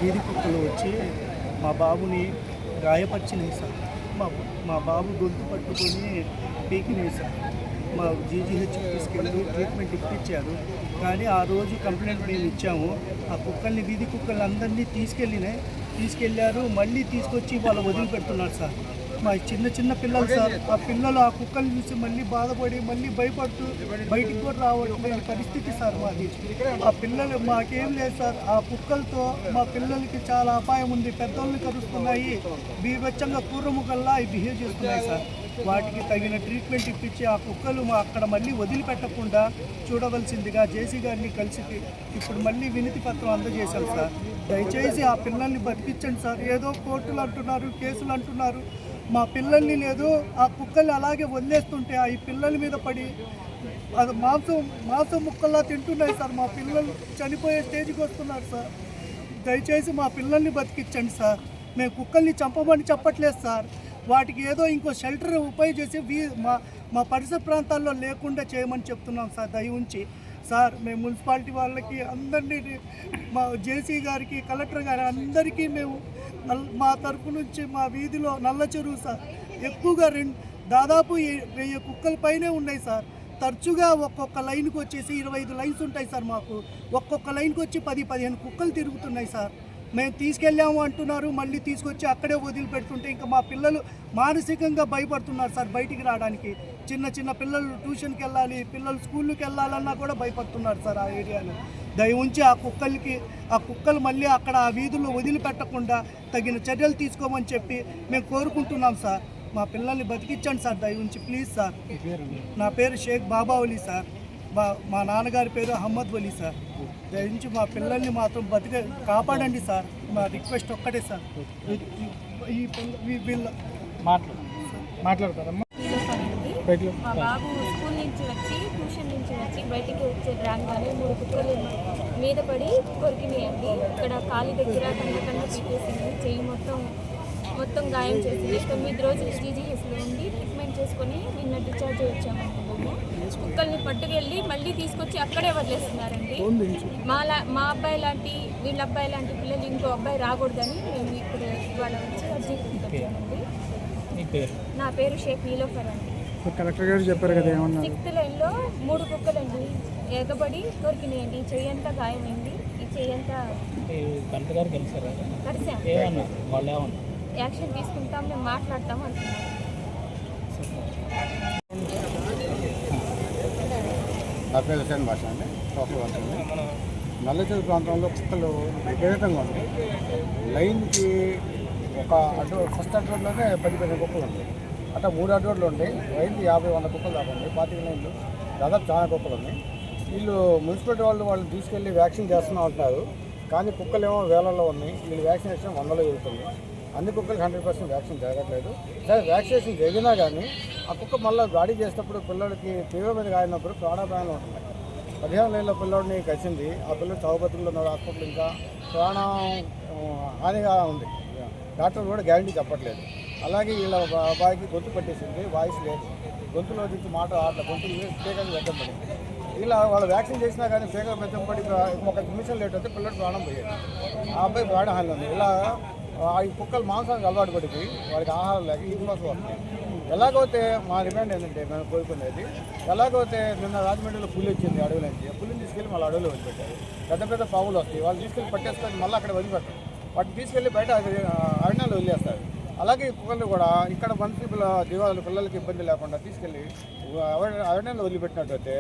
వీధి కుక్కలు వచ్చి మా బాబుని గాయపరిచినాయి సార్. మా మా బాబు గొంతు పట్టుకొని పీకినాయి సార్. మా జీజీహెచ్కి తీసుకెళ్ళి ట్రీట్మెంట్ ఇప్పించారు. కానీ ఆ రోజు కంప్లైంట్ మేము ఇచ్చాము. ఆ కుక్కల్ని వీధి కుక్కల్ని అందరినీ తీసుకెళ్ళారు. మళ్ళీ తీసుకొచ్చి వాళ్ళు వదిలిపెడుతున్నారు సార్. మా చిన్న చిన్న పిల్లలు సార్. ఆ పిల్లలు ఆ కుక్కలు చూసి మళ్ళీ బాధపడి మళ్ళీ భయపడుతూ బయటికి కూడా రావట్లేని పరిస్థితి సార్ మాది. ఆ పిల్లలు మాకేం లేదు సార్. ఆ కుక్కలతో మా పిల్లలకి చాలా అపాయం ఉంది. పెద్దోళ్ళని కరుస్తున్నాయి, బీభత్సంగా కూరముకల్లా బిహేవ్ చేస్తున్నాయి సార్. వాటికి తగిన ట్రీట్మెంట్ ఇప్పించి ఆ కుక్కలు అక్కడ మళ్ళీ వదిలిపెట్టకుండా చూడవలసిందిగా జేసీ గారిని కలిసి ఇప్పుడు మళ్ళీ వినతి పత్రం అందజేశాం సార్. దయచేసి ఆ పిల్లల్ని బతికించండి సార్. ఏదో కోర్టులు అంటున్నారు, కేసులు అంటున్నారు. మా పిల్లల్ని లేదు ఆ కుక్కల్ని అలాగే వదిలేస్తుంటే ఈ పిల్లల మీద పడి అది మాంసం ముక్కల్లా తింటున్నాయి సార్. మా పిల్లలు చనిపోయే స్టేజ్కి వస్తున్నారు సార్. దయచేసి మా పిల్లల్ని బతికించండి సార్. మేము కుక్కల్ని చంపమని చెప్పట్లేదు సార్. వాటికి ఏదో ఇంకో షెల్టర్ ఉపయోగ చేసి మా పరిసర ప్రాంతాల్లో లేకుండా చేయమని చెప్తున్నాం సార్. దయ ఉంచి సార్ మేము మున్సిపాలిటీ వాళ్ళకి అందరినీ, మా జేసీ గారికి, కలెక్టర్ గారి అందరికీ మేము మా తరఫు నుంచి మా వీధిలో నల్ల చెరువు సార్ ఎక్కువగా దాదాపు 1000 కుక్కల పైనే ఉన్నాయి సార్. తరచుగా ఒక్కొక్క లైన్కి వచ్చేసి 25 లైన్స్ ఉంటాయి సార్. మాకు ఒక్కొక్క లైన్కి వచ్చి 10-15 కుక్కలు తిరుగుతున్నాయి సార్. మేము తీసుకెళ్ళాము అంటున్నారు, మళ్ళీ తీసుకొచ్చి అక్కడే వదిలిపెడుతుంటే ఇంకా మా పిల్లలు మానసికంగా భయపడుతున్నారు సార్ బయటికి రావడానికి. చిన్న పిల్లలు ట్యూషన్కి వెళ్ళాలి, పిల్లలు స్కూల్కి వెళ్ళాలన్నా కూడా భయపడుతున్నారు సార్ ఆ ఏరియాలో. దయ ఉంచి ఆ కుక్కలు మళ్ళీ అక్కడ ఆ వీధుల్లో వదిలిపెట్టకుండా తగిన చర్యలు తీసుకోమని చెప్పి మేము కోరుకుంటున్నాం సార్. మా పిల్లల్ని బతికించండి సార్ దయ ఉంచి ప్లీజ్ సార్. నా పేరు షేక్ బాబా వలీ సార్. మా నాన్నగారి పేరు అహ్మద్ వలీ సార్. దయించి మా పిల్లల్ని మాత్రం కాపాడండి సార్. మా రిక్వెస్ట్ ఒక్కటే సార్. మాట్లాడతారమ్మా. మా బాబు స్కూల్ నుంచి వచ్చి ట్యూషన్ నుంచి వచ్చి బయటికి వచ్చే రాగానే 3 కుక్కలు మీద పడి కొరికినాయండి. ఇక్కడ కాలి దగ్గర కన్నా పీకేసింది. చెయ్యి మొత్తం గాయం చేసింది. 9 రోజులు జీజీహెచ్లో ఉండి ట్రీట్మెంట్ చేసుకొని నిన్న డిశ్చార్జ్ వచ్చామండి. మేము కుక్కల్ని పట్టుకెళ్ళి మళ్ళీ తీసుకొచ్చి అక్కడే వదిలేస్తున్నారండి. మా అబ్బాయి లాంటి వీళ్ళ అబ్బాయి లాంటి పిల్లలు ఇంకో అబ్బాయి రాకూడదని మేము ఇప్పుడు ఇవాళ వచ్చి అర్జీ పెట్టామండి. నా పేరు షేక్ నీలోఫర్ అండి. కలెక్టర్ గారు చెప్పారు కదా ఏమన్నా? 6th లైన్లో 3 కుక్కలండి ఎగబడి కొరికినాయండి. ఈ చెయ్యంతా గాయమైంది. ఈ చెయ్యంతా కలిసాం. యాక్షన్ తీసుకుంటాం, మేము మాట్లాడతాం అంటున్నారు. నా పేరు హుసేన్ భాష అండి. లోకల్ వస్తుంది. నల్లచెరు ప్రాంతంలో కుక్కలు విపరీతంగా ఉంటాయి. లైన్కి ఒక ఫస్ట్ అడ్రోడ్లోనే 10-15 కుక్కలు ఉంటాయి. అట్లా 3 అడ్రోడ్లు ఉంటాయి. లైన్కి 50-100 కుక్కలు దాకా ఉంటాయి. 25 లైన్లు దాదాపు చాలా కుక్కలు ఉన్నాయి. వీళ్ళు మున్సిపాలిటీ వాళ్ళు తీసుకెళ్ళి వ్యాక్సిన్ చేస్తూ ఉంటున్నారు. కానీ కుక్కలు ఏమో వేలల్లో ఉన్నాయి. వీళ్ళు వ్యాక్సినేషన్ 100లో జరుగుతుంది. అన్ని కుక్కలకి 100% వ్యాక్సిన్ జరగట్లేదు. సరే వ్యాక్సినేషన్ జరిగినా కానీ ఆ కుక్క మళ్ళీ గాడి చేసేటప్పుడు పిల్లలకి తీవ్రమైన గాయనప్పుడు ప్రాణాపాయాలు ఉంటున్నాయి. 15 లైన్ల పిల్లోడిని కలిసింది. ఆ పిల్లలు చావుబతుల్లో ఉన్నారు. హాస్పిటల్ ఇంకా ప్రాణం హానిగా ఉంది. డాక్టర్ కూడా గ్యారంటీ చెప్పట్లేదు. అలాగే వీళ్ళ అబ్బాయికి గొంతు పట్టేసింది, వాయిస్ లేదు. గొంతులో నుంచి మాట అట్లా గొంతు పేకలు బెద్దం పడింది. ఇలా వాళ్ళు వ్యాక్సిన్ చేసినా కానీ పేకలు బెద్దం పడి 1 నిమిషం లేట్ అయితే పిల్లడు ప్రాణం పోయేది. ఆ అబ్బాయి ప్రాణహాని ఉంది. ఇలా ఈ కుక్కలు మాంసానికి అలవాటు పడిపోయి వాడికి ఆహారం లేక ఇందుకోసం వస్తాయి. ఎలాగైతే మా డిమాండ్ ఏంటంటే మేము కోరుకునేది, ఎలాగైతే నిన్న రాజమండ్రిలో పులి వచ్చింది అడవుల నుంచి. పులిని తీసుకెళ్ళి మళ్ళీ అడవులో వదిలిపెట్టారు. పెద్ద పావులు వస్తాయి. వాళ్ళు తీసుకెళ్ళి పట్టేసుకొని మళ్ళీ అక్కడ వదిలిపెట్టారు. వాటిని తీసుకెళ్ళి బయట అరణ్యాలు వదిలేస్తారు. అలాగే కుక్కలు కూడా ఇక్కడ మనుషుల పిల్లలకి ఇబ్బంది లేకుండా తీసుకెళ్ళి అరణ్యాలు వదిలిపెట్టినట్టయితే